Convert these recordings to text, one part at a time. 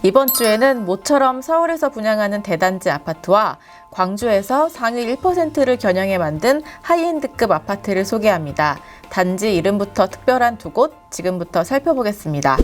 이번 주에는 모처럼 서울에서 분양하는 대단지 아파트와 광주에서 상위 1%를 겨냥해 만든 하이엔드급 아파트를 소개합니다. 단지 이름부터 특별한 두 곳 지금부터 살펴보겠습니다.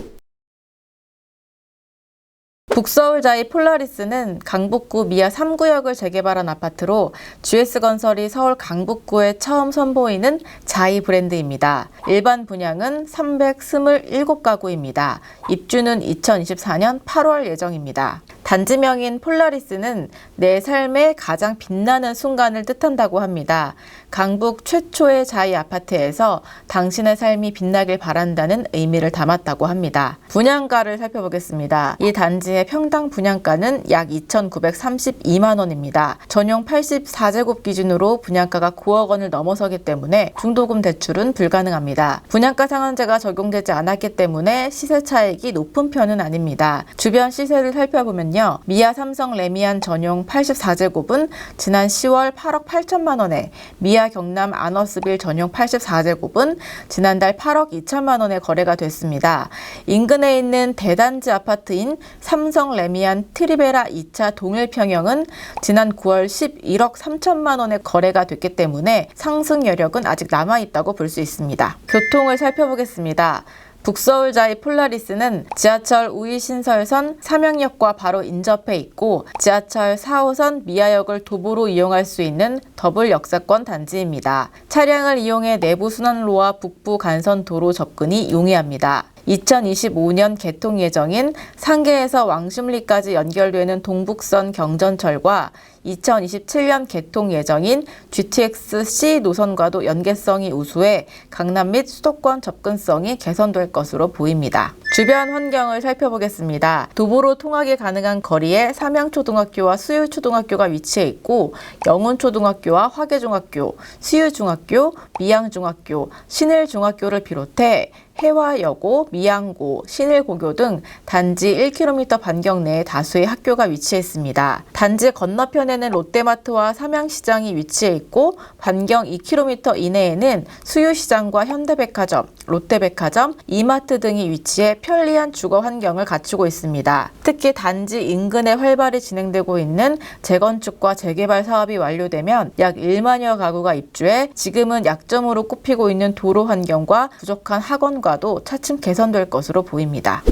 북서울자이 폴라리스는 강북구 미아 3구역을 재개발한 아파트로 GS건설이 서울 강북구에 처음 선보이는 자이 브랜드입니다. 일반 분양은 327가구입니다. 입주는 2024년 8월 예정입니다. 단지명인 폴라리스는 내 삶의 가장 빛나는 순간을 뜻한다고 합니다. 강북 최초의 자이 아파트에서 당신의 삶이 빛나길 바란다는 의미를 담았다고 합니다. 분양가를 살펴보겠습니다. 이 단지의 평당 분양가는 약 2,932만 원입니다. 전용 84제곱 기준으로 분양가가 9억 원을 넘어서기 때문에 중도금 대출은 불가능합니다. 분양가 상한제가 적용되지 않았기 때문에 시세 차익이 높은 편은 아닙니다. 주변 시세를 살펴보면요. 미아 삼성 레미안 전용 84제곱은 지난 10월 8억 8천만 원에, 미아 경남 아너스빌 전용 84제곱은 지난달 8억 2천만 원에 거래가 됐습니다. 인근에 있는 대단지 아파트인 삼성 레미안 트리베라 2차 동일평형은 지난 9월 11억 3천만 원에 거래가 됐기 때문에 상승 여력은 아직 남아있다고 볼 수 있습니다. 교통을 살펴보겠습니다. 북서울자이 폴라리스는 지하철 우이신설선 삼양역과 바로 인접해 있고 지하철 4호선 미아역을 도보로 이용할 수 있는 더블 역세권 단지입니다. 차량을 이용해 내부 순환로와 북부 간선 도로 접근이 용이합니다. 2025년 개통 예정인 상계에서 왕십리까지 연결되는 동북선 경전철과 2027년 개통 예정인 GTX-C 노선과도 연계성이 우수해 강남 및 수도권 접근성이 개선될 것으로 보입니다. 주변 환경을 살펴보겠습니다. 도보로 통학이 가능한 거리에 삼양초등학교와 수유초등학교가 위치해 있고 영훈초등학교와 화계중학교, 수유중학교, 미양중학교, 신일중학교를 비롯해 해화여고, 미양고, 신일고교 등 단지 1km 반경 내에 다수의 학교가 위치해 있습니다. 단지 건너편에는 롯데마트와 삼양시장이 위치해 있고 반경 2km 이내에는 수유시장과 현대백화점, 롯데백화점, 이마트 등이 위치해 편리한 주거 환경을 갖추고 있습니다. 특히 단지 인근에 활발히 진행되고 있는 재건축과 재개발 사업이 완료되면 약 1만여 가구가 입주해 지금은 약점으로 꼽히고 있는 도로 환경과 부족한 학원과도 차츰 개선될 것으로 보입니다.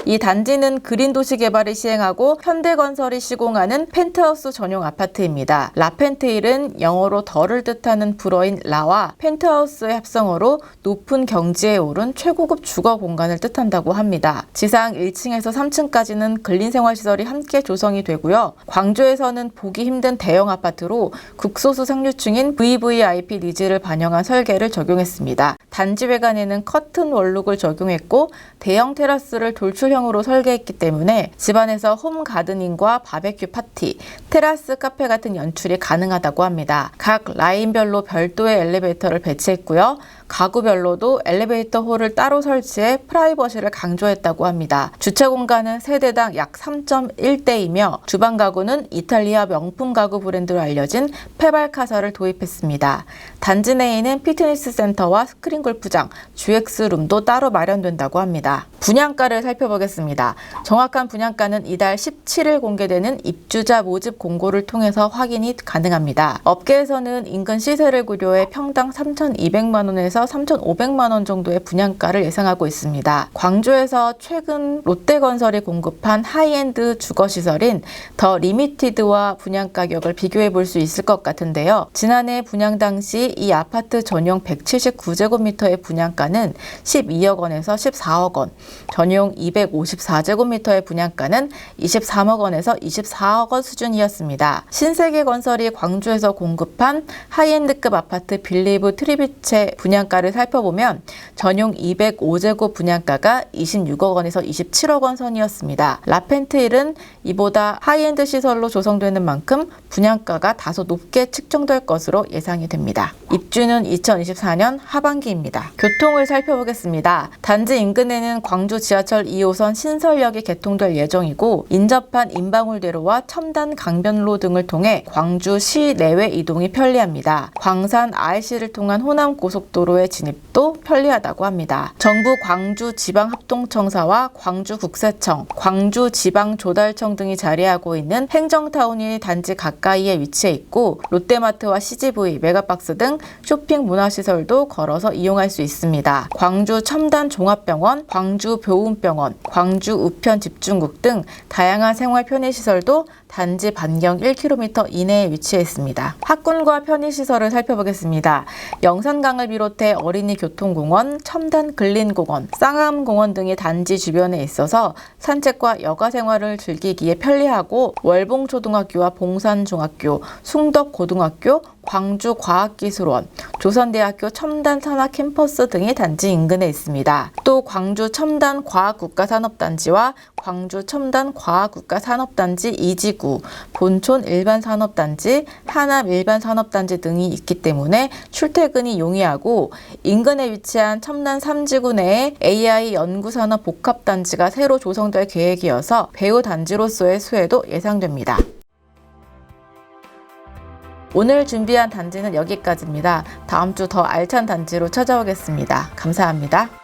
이 단지는 그린도시 개발을 시행하고 현대건설이 시공하는 펜트하우스 전용 아파트입니다. 라펜트힐은 영어로 덜을 뜻하는 불어인 라와 펜트하우스의 합성어로 높은 경지에 오른 최고급 주거 공간을 뜻한다고 합니다. 지상 1층에서 3층까지는 근린생활시설이 함께 조성이 되고요. 광주에서는 보기 힘든 대형 아파트로 극소수 상류층인 VVIP 니즈를 반영한 설계를 적용했습니다. 단지 외관에는 커튼 원룩을 적용했고 대형 테라스를 돌출형으로 설계했기 때문에 집안에서 홈 가드닝과 바베큐 파티, 테라스 카페 같은 연출이 가능하다고 합니다. 각 라인별로 별도의 엘리베이터를 배치했고요. 가구별로도 엘리베이터 홀을 따로 설치해 프라이버시를 강조했다고 합니다. 주차 공간은 세대당 약 3.1대이며 주방 가구는 이탈리아 명품 가구 브랜드로 알려진 페발카사를 도입했습니다. 단지 내에는 피트니스 센터와 스크린 골프장, GX룸도 따로 마련된다고 합니다. 분양가를 살펴보겠습니다. 정확한 분양가는 이달 17일 공개되는 입주자 모집 공고를 통해서 확인이 가능합니다. 업계에서는 인근 시세를 고려해 평당 3,200만 원에서 3,500만 원 정도의 분양가를 예상하고 있습니다. 광주에서 최근 롯데건설이 공급한 하이엔드 주거시설인 더 리미티드와 분양 가격을 비교해 볼 수 있을 것 같은데요. 지난해 분양 당시 이 아파트 전용 179제곱미터의 분양가는 12억 원에서 14억 원, 전용 254제곱미터의 분양가는 23억 원에서 24억 원 수준이었습니다. 신세계건설이 광주에서 공급한 하이엔드급 아파트 빌리브 트리비체 분양가를 살펴보면 전용 205제곱 분양가가 26억 원에서 27억 원 선이었습니다. 라펜트힐은 이보다 하이엔드 시설로 조성되는 만큼 분양가가 다소 높게 측정될 것으로 예상이 됩니다. 입주는 2024년 하반기입니다. 교통을 살펴보겠습니다. 단지 인근에는 광주 지하철 2호선 신설역이 개통될 예정이고 인접한 인방울대로와 첨단 강변로 등을 통해 광주 시내외 이동이 편리합니다. 광산 IC를 통한 호남고속도로 도로의 진입도 편리하다고 합니다. 정부 광주지방합동청사와 광주국세청, 광주지방조달청 등이 자리하고 있는 행정타운이 단지 가까이에 위치해 있고 롯데마트와 CGV, 메가박스 등 쇼핑 문화시설도 걸어서 이용할 수 있습니다. 광주 첨단종합병원, 광주보훈병원, 광주우편집중국 등 다양한 생활 편의시설도 단지 반경 1km 이내에 위치해 있습니다. 학군과 편의시설을 살펴보겠습니다. 영산강을 비롯해 어린이교통공원, 첨단근린공원, 쌍암공원 등이 단지 주변에 있어서 산책과 여가생활을 즐기기에 편리하고 월봉초등학교와 봉산중학교, 숭덕고등학교, 광주과학기술원, 조선대학교 첨단산학캠퍼스 등이 단지 인근에 있습니다. 또 광주 첨단과학국가산업단지와 광주 첨단과학국가산업단지 2지구, 본촌 일반산업단지, 하남 일반산업단지 등이 있기 때문에 출퇴근이 용이하고 인근에 위치한 첨단 3지구 내에 AI 연구산업 복합단지가 새로 조성될 계획이어서 배후 단지로서의 수혜도 예상됩니다. 오늘 준비한 단지는 여기까지입니다. 다음 주 더 알찬 단지로 찾아오겠습니다. 감사합니다.